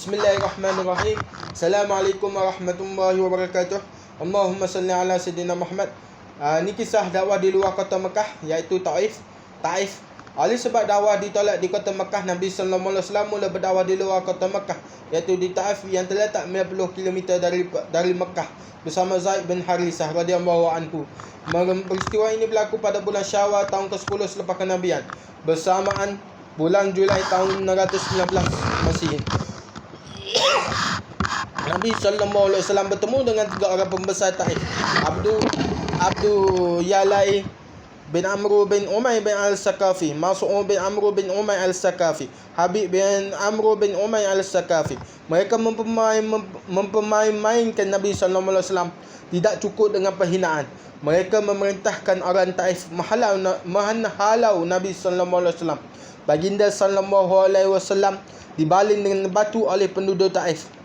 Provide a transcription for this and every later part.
Bismillahirrahmanirrahim. Assalamualaikum warahmatullahi wabarakatuh. Allahumma salli ala Sayyidina Muhammad. Ni kisah dakwah di luar kota Mekah, iaitu Taif. Oleh sebab dakwah ditolak di kota Mekah, Nabi sallallahu alaihi wasallam mula berdakwah di luar kota Mekah, iaitu di Taif yang terletak 90 km dari Mekah bersama Zaid bin Harithah radhiyallahu anhu. Peristiwa ini berlaku pada bulan Syawal tahun ke-10 selepas kenabian, bersamaan bulan Julai tahun 619 Masihi. Nabi sallallahu alaihi wasallam bertemu dengan tiga orang pembesar Taif. Abdu Yalai bin Amr bin Umay bin Al-Sakafi, Mas'ud bin Amr bin Umay Al-Sakafi, Habib bin Amr bin Umay Al-Sakafi. Mereka mempermainkan Nabi sallallahu alaihi wasallam. Tidak cukup dengan penghinaan, mereka memerintahkan orang Taif menghalau Nabi sallallahu alaihi wasallam. Baginda sallallahu alaihi wasallam dibaling dengan batu oleh penduduk Taif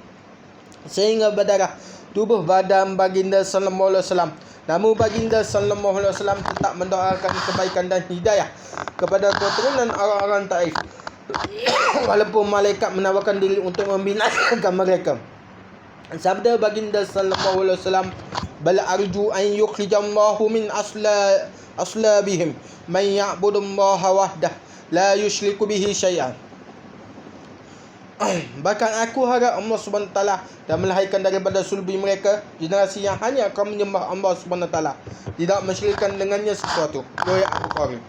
sehingga berdarah tubuh badan baginda sallallahu alaihi wasallam. Namun baginda sallallahu alaihi wasallam tetap mendoakan kebaikan dan hidayah kepada keturunan orang-orang Taif walaupun malaikat menawarkan diri untuk membinasakan mereka. Sabda baginda sallallahu alaihi wasallam, bal arju an yukhrijallahu min aslabihim man ya'budullaha wahdah la yusyriku bihi syai'an. Bahkan aku harap Allah SWT dan melahirkan daripada sulbi mereka generasi yang hanya akan menyembah Allah SWT, tidak mensyirikkan dengannya sesuatu. Riwayat Bukhari.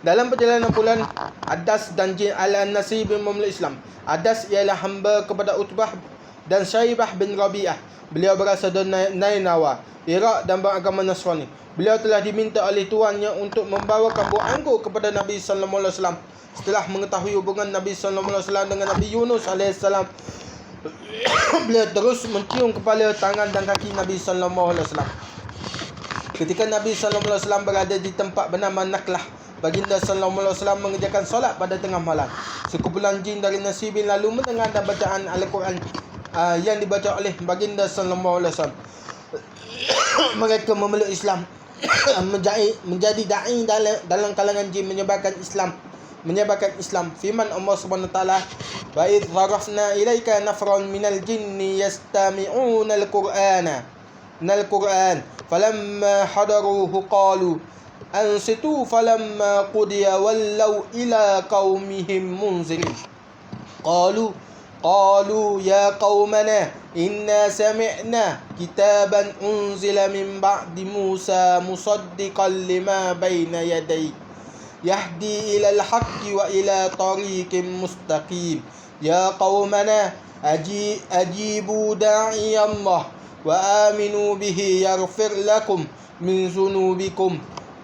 Dalam perjalanan bulan, Adas dan Jin al-Nasir bin Mamluk Islam. Adas ialah hamba kepada Utbah dan Syaibah bin Rabi'ah. Beliau berasal dari Nainawa, Iraq, dan beragama Nasrani. Beliau telah diminta oleh tuannya untuk membawakan buah anggur kepada Nabi sallallahu alaihi wasallam. Setelah mengetahui hubungan Nabi sallallahu alaihi wasallam dengan Nabi Yunus alaihissalam, beliau terus mencium kepala, tangan dan kaki Nabi sallallahu alaihi wasallam. Ketika Nabi sallallahu alaihi wasallam berada di tempat bernama Naklah, baginda sallallahu alaihi wasallam mengerjakan solat pada tengah malam. Sekumpulan jin dari nasibin lalu mendengar dan bacaan Al-Quran yang dibaca oleh baginda sallallahu alaihi wasallam. Mereka memeluk Islam, menjadi da'i dalam kalangan jin, menyebarkan Islam. Firman Allah Subhanahu wa taala, wa idh zarafna ilaika nafran minal jinni yastami'una al-Qur'an falamma hadaruhu qalu ansitu falamma qudiya wallaw ila qaumihim munzirin qalu ya qaumana inna sami'na kitaban unzila min ba'di Musa musaddiqan lima bayna yadayhi yahdi ilal haqqi wa ila tariqin mustaqim ya qaumana ajibu da'i Allah wa aminu bihi yaghfir lakum min dhunubikum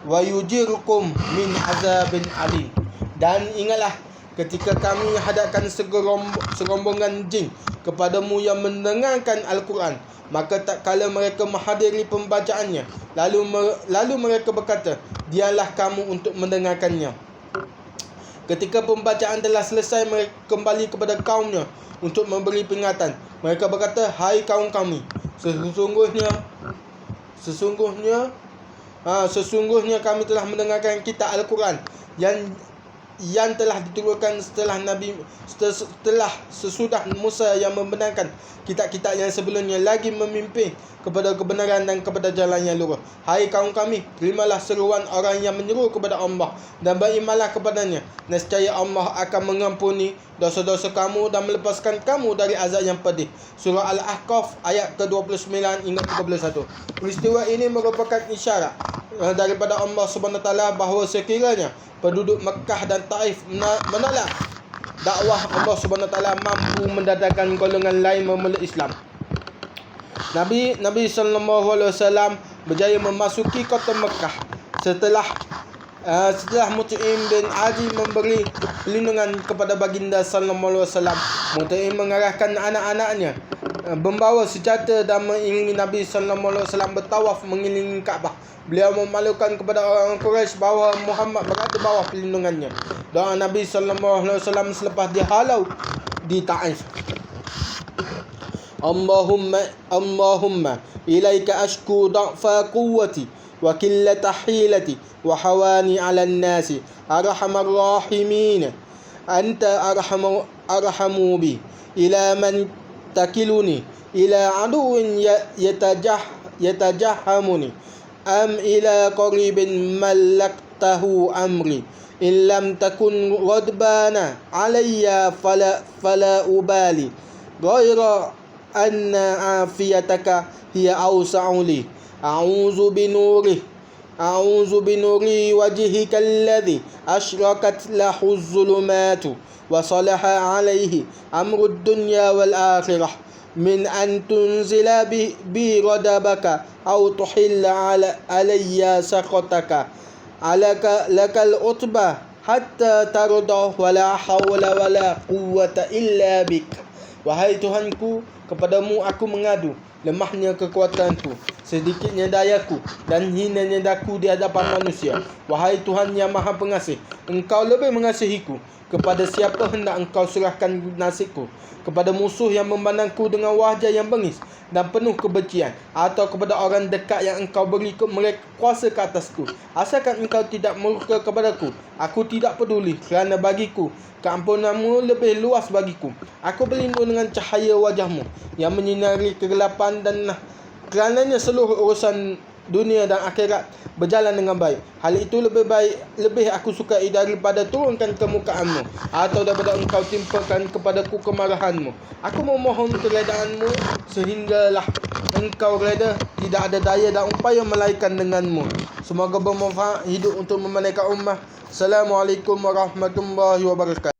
wa yujirkum min azabin alim. Dan ingatlah ketika kami hadapkan serombongan jin kepadamu yang mendengarkan Al-Quran, maka tak kala mereka menghadiri pembacaannya, lalu mereka berkata, dialah kamu untuk mendengarkannya. Ketika pembacaan telah selesai, mereka kembali kepada kaumnya untuk memberi peringatan. Mereka berkata, hai kaum kami, sesungguhnya kami telah mendengarkan kitab Al-Quran yang telah diturunkan sesudah Musa, yang membenarkan kitab-kitab yang sebelumnya, lagi memimpin kepada kebenaran dan kepada jalan yang lurus. Hai kaum kami, terimalah seruan orang yang menyeru kepada Allah dan berimanlah kepadanya. Nescaya Allah akan mengampuni dosa-dosa kamu dan melepaskan kamu dari azab yang pedih. Surah Al-Ahqaf ayat ke-29 hingga 31. Peristiwa ini merupakan isyarat daripada Allah Subhanahu wa taala bahawa sekiranya penduduk Mekah dan Taif menolak dakwah, Allah Subhanahu wa taala mampu mendatangkan golongan lain memeluk Islam. Nabi sallallahu alaihi wasallam berjaya memasuki kota Mekah setelah Mut'im bin Adi memberi perlindungan kepada baginda sallallahu alaihi wasallam. Mut'im mengarahkan anak-anaknya membawa senjata dan mengiringi Nabi sallallahu alaihi wasallam bertawaf mengelilingi Kaabah. Beliau memalukan kepada orang Quraisy bahawa Muhammad berada bawah perlindungannya. Doa Nabi sallallahu alaihi wasallam selepas dihalau di Taif, Allahumma ilaika ashku da'fa quwwati wa qillata hilati wa hawani 'ala an-nasi arhamar rahimin anta arhamu bi ila man takiluni ila aduwin yatajahhamuni am ila qaribin malaktahu amri in lam takun ghadbana alayya fala ubali ghaira anna afiyataka hiya awsa'u li a'udzu binuri wajhika alladhi ashrakat lahu az-zulumatu wa salaha alayhi amru ad-dunya wal akhirah min an tunzila bi ghadabaka aw tuhilla alayya sakhataka lakal utba hatta tardah wala hawla wala quwwata illa bik. Wahai Tuhanku, kepadamu aku mengadu lemahnya kekuatanku, sedikitnya dayaku dan hinanya daku di hadapan manusia. Wahai Tuhan yang Maha Pengasih, Engkau lebih mengasihiku. Kepada siapa hendak Engkau serahkan nasibku? Kepada musuh yang memandangku dengan wajah yang bengis dan penuh kebencian, atau kepada orang dekat yang Engkau beri mereka kuasa ke atasku? Asalkan Engkau tidak murka kepadaku, aku tidak peduli, kerana bagiku keampunanmu lebih luas bagiku. Aku berlindung dengan cahaya wajahmu yang menyinari kegelapan, dan kerananya seluruh urusan dunia dan akhirat berjalan dengan baik. Hal itu lebih aku sukai daripada turunkan kemukaanmu, atau daripada Engkau timpakan kepadaku kemarahanmu. Aku memohon keredaanmu sehinggalah Engkau reda. Tidak ada daya dan upaya melainkan denganmu. Semoga bermanfaat hidup untuk memanaikan ummah. Assalamualaikum warahmatullahi wabarakatuh.